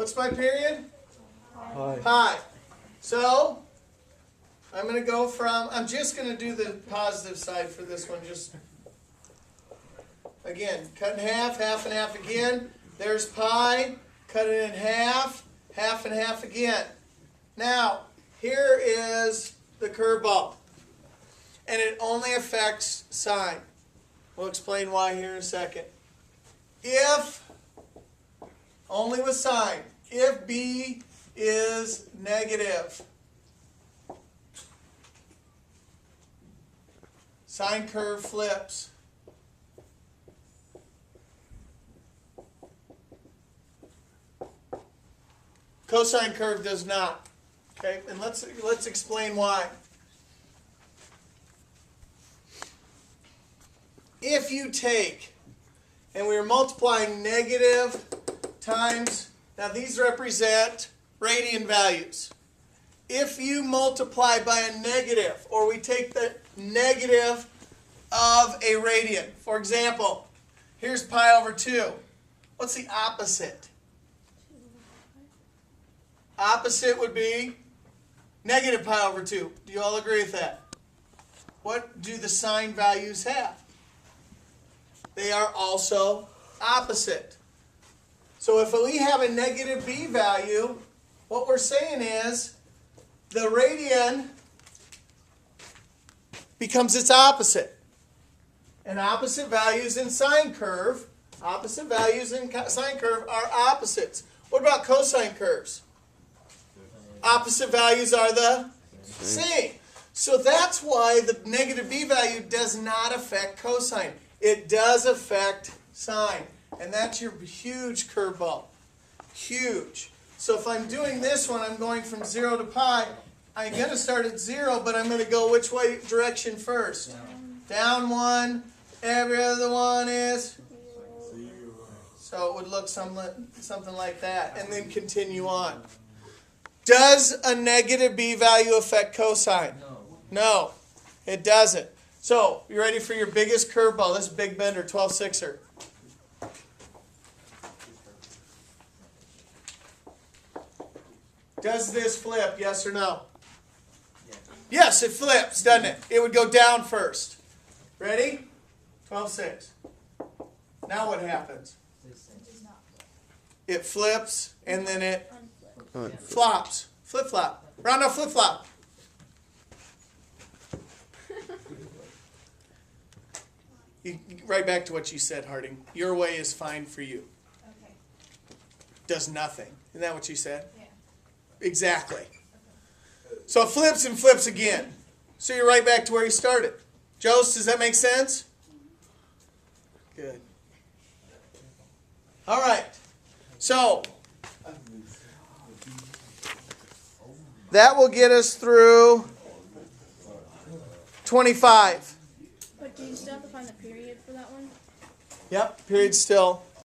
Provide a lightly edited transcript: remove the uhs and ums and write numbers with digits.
What's my period? Pi. Pi. So, I'm going to go from, I'm just going to do the positive side for this one. Just, again, cut in half, half and half again. There's pi. Cut it in half and half again. Now, here is the curveball. And it only affects sine. We'll explain why here in a second. If, only with sine, if b is negative, sine curve flips. Cosine curve does not. Okay, and let's explain why. If you take, and we are multiplying negative times, now these represent radian values. If you multiply by a negative, or we take the negative of a radian, for example, here's pi over 2. What's the opposite? Opposite would be negative pi over 2. Do you all agree with that? What do the sine values have? They are also opposite. So if we have a negative b value, what we're saying is the radian becomes its opposite. And opposite values in sine curve, are opposites. What about cosine curves? Opposite values are the same. So that's why the negative b value does not affect cosine. It does affect sine. And that's your huge curveball. Huge. So if I'm doing this one, I'm going from 0 to pi. I'm going to start at 0, but I'm going to go which way direction first? Down 1. Every other one is? So it would look something like that. And then continue on. Does a negative b value affect cosine? No, it doesn't. So, you ready for your biggest curveball? This big bender, 12-6er. Does this flip, yes or no? Yes, it flips, doesn't it? It would go down first. Ready? 12-6. Now what happens? It flips, and then it flops. Flip-flop. Round up flip-flop. Right back to what you said, Harding. Your way is fine for you. Okay. Does nothing. Isn't that what you said? Yeah. Exactly. So it flips and flips again. So you're right back to where you started. Jose, does that make sense? Good. All right. So that will get us through 25. But do you still have to find the period for that one? Yep, period still